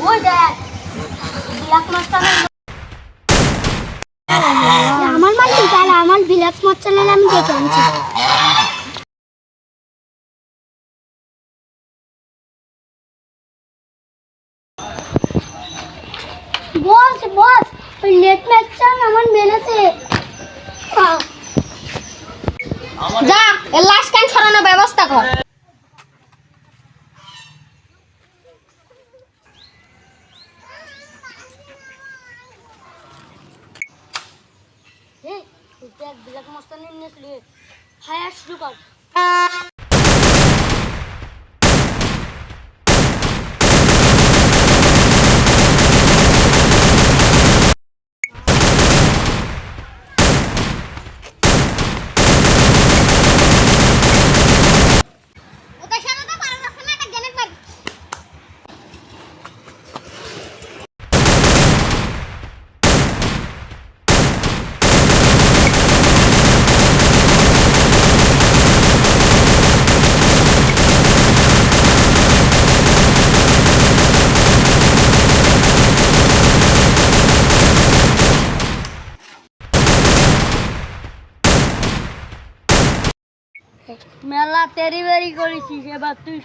ওই দেখ black master আমার মানে তাহলে আমার ব্ল্যাক মাস্টার আমি দেখে আনছি বস বস ওই নেট ম্যাচটা আমার মেরেছে যা এর লাশ ক্যান ছড়ানোর ব্যবস্থা কর। এই দেখ ব্ল্যাক মাস্টার নিয়ে আসলে ফায়ার শুরু কর মেলা তেরি বেরি করেছিস এবার তুই